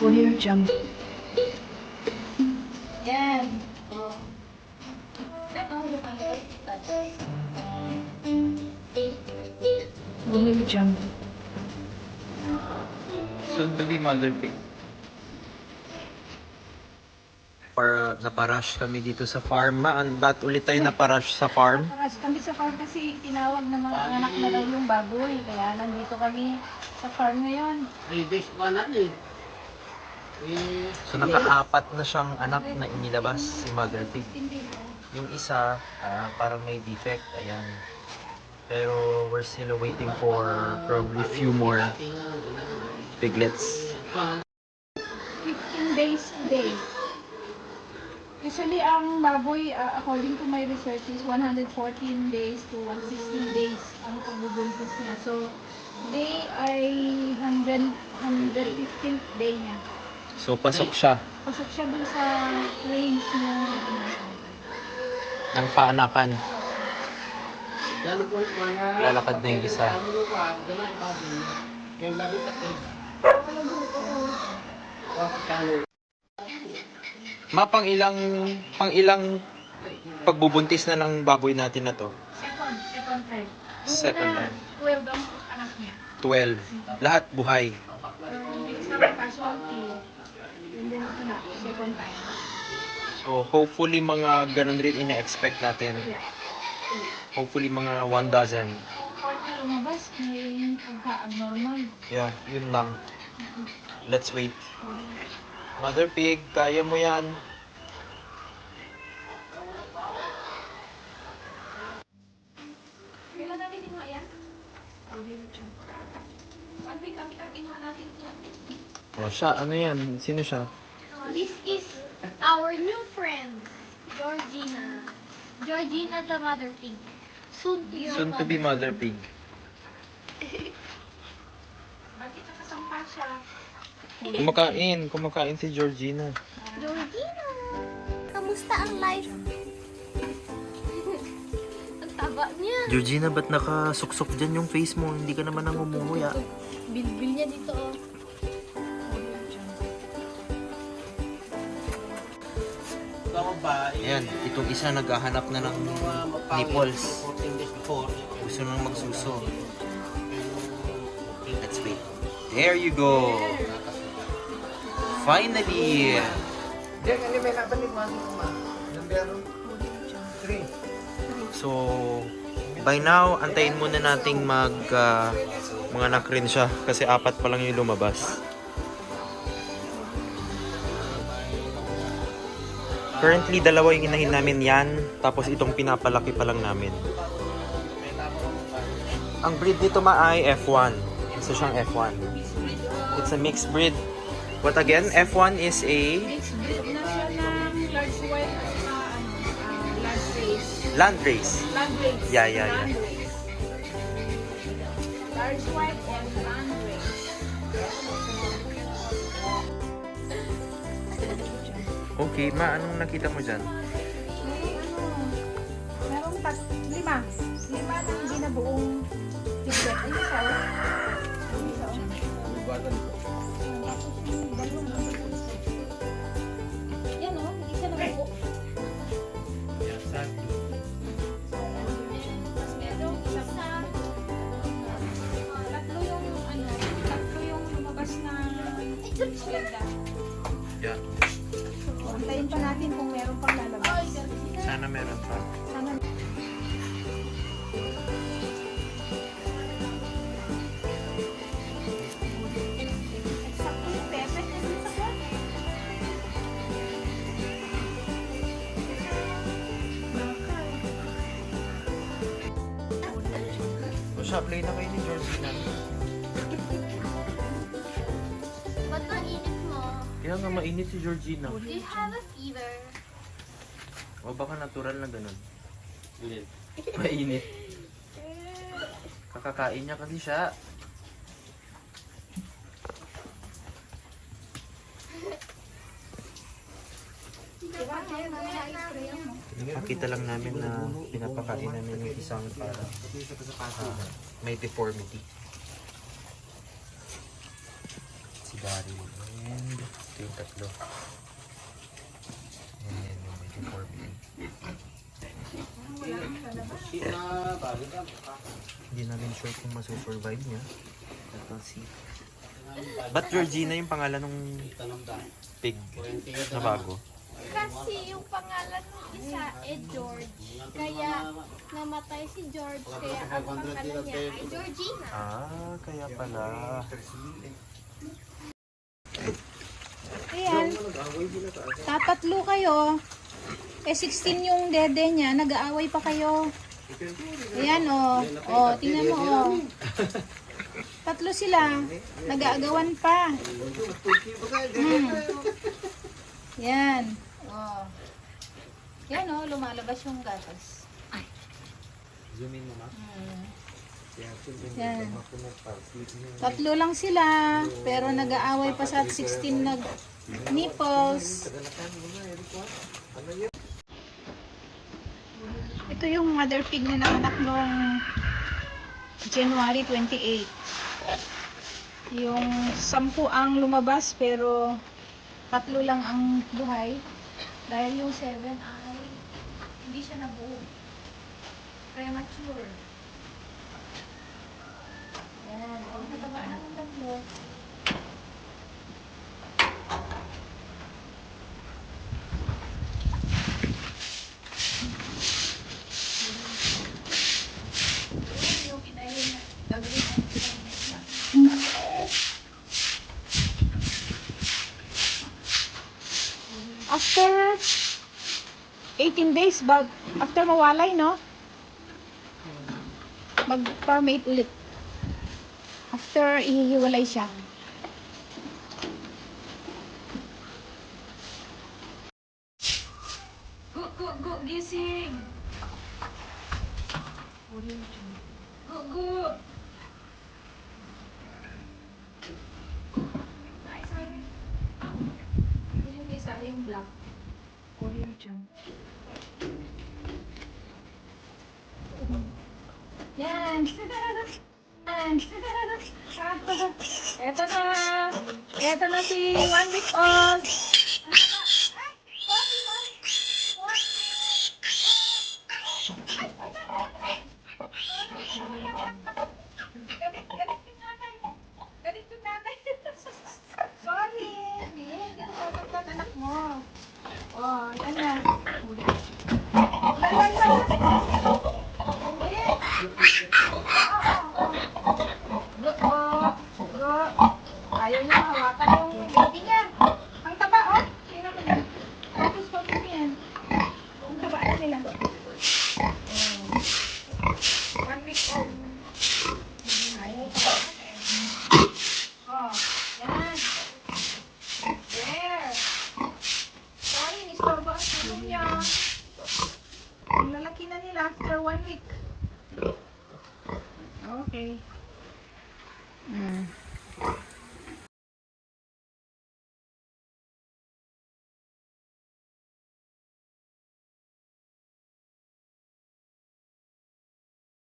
Audio Jungle. Yan. Audio Jungle. Soon to be Mother Pig. Naparush kami dito sa farm. Ba't ulit tayo naparush sa farm? Paras kami sa farm kasi tinawag ng mga anak na daw yung baboy. Kaya nandito kami sa farm ngayon. So nakaapat na siyang anak na inilabas si Mother Pig. Yung isa, parang may defect. Ayan. Pero we're still waiting for probably few more piglets. 15 days a day. Usually, ang baboy, according to my research, is 114 days to 116 days ang pagbubuntis niya. So, they ay 115th day niya. So pasok siya Pasok siya dun sa range niya. ng paanakan. Lalakad na yung isa. Pang ilang pagbubuntis na ng baboy natin na to? Second time. Second time. 12 ang anak niya. 12. Lahat buhay. Extra casualty. And then ito na, second time. So hopefully mga ganun rin ina-expect natin. Hopefully mga 1 dozen. Lumabas, may pagka-abnormal. Yeah, yun lang. Let's wait. Mother Pig, kaya mo yan. Kailan natin inuha yan? One week ang inuha natin yan. O siya, ano yan? Sino siya? This is our new friend, Georgina. Georgina the mother pig. Soon to be your Soon to be Mother Pig. Bakit nakasampa siya? Kumakain si Georgina. Georgina! Kamusta ang life? Ang taba niya. Georgina, ba't nakasuksok dyan yung face mo? Hindi ka naman nangumuya. Bilbil niya dito oh. Ayan, itong isa naghahanap na ng nipples. Gusto nang magsuso. Let's wait. There you go! Finally! So, by now, antayin muna nating mga anak rin siya kasi 4 pa lang yung lumabas. Currently, 2 yung inahin namin yan, tapos itong pinapalaki pa lang namin. Ang breed nito ay F1. Isa siyang F1. It's a mixed breed. What again? F1 is a Mixed breed na siya ng large white large race. land race. Land race. Yeah. Land race. Large white and land race. Okay, anong nakita mo dyan? Merong 5. 5 na hindi na buong piglet. Ay, isa oh. Isa oh. Yan oh, hindi siya nabuo. Tapos merong isa pa. Tatlo yung lumabas na swelda. Yeah. Antayin pa natin kung meron pang lalabas. Sana meron pa. Sana. Eksakto yung perfect na dito sa kwan. O siya, play na kayo ni Georgina. Ba't mainit mo? Kaya nga mainit si Georgina. Do you have a fever? O baka natural na ganun. Mainit. Kakakain niya kasi siya. Nakita lang namin na pinapakain namin yung isang para may deformity. Si Daryl. And ito yung tatlo. And yung medyo 4 pin. Hindi namin sure kung masusurvive niya. Let's see. Ba't Georgina yung pangalan ng pig na bago? Kasi yung pangalan ng isa George. Kaya namatay si George. Kaya ang pangalan niya ay Georgina. Ah, kaya pala. Ayan. Tatatlo kayo. 16 yung dede niya. Nag-aaway pa kayo. Ayan tingnan mo Tatlo sila. Nag-aagawan pa. Yan. Yan lumalabas yung gatas. Zoom in mo ma. Yan. Tatlo lang sila. Pero nag-aaway pa sa 16 nipples. Ito yung mother pig na nanganak noong January 28. Yung 10 ang lumabas pero 3 lang ang buhay. Dahil yung 7 ay hindi siya nabuo. Premature. Yan. Ang natabaan ng tatlo. Yung pinayin na gagawin na. After 18 days, after mawalay, no? Mag-formate ulit. After ihihiwalay siya. Go, gising! Go! Ay, sorry. Yung isa, yung black. Korean chunk. Yan! Eto na! Eto na si 1 week old! Galit yung nanay. Sorry! Hindi ko sasaktan anak mo. Yan na. Ayaw niya hawakan yung baby niya. Ang taba, Tingnan mo yan. Focus mo yan. Ang taba na nila. 1 week old. Ayaw pa. Yan. There. Sorry, nistorbo ang tulong niya. Ang lalaki na nila after 1 week. Okay.